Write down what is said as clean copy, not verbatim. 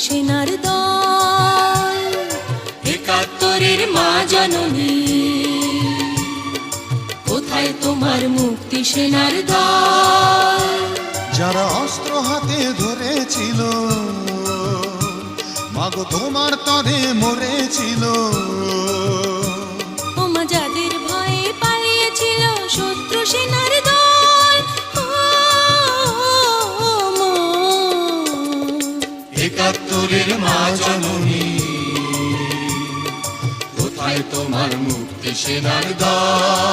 সেনার দল। একাত্তরের মা জননী, কোথায় তোমার মুক্তি সেনার দল? যারা অস্ত্র হাতে ধরেছিল, মাগো তোমার তরে মরেছিল। ওমা যাদের ভয়ে পালিয়েছিল শত্রু সেনার দল। একাত্তরের মা জননী, কোথায় তোমার মুক্তি সেনার দল?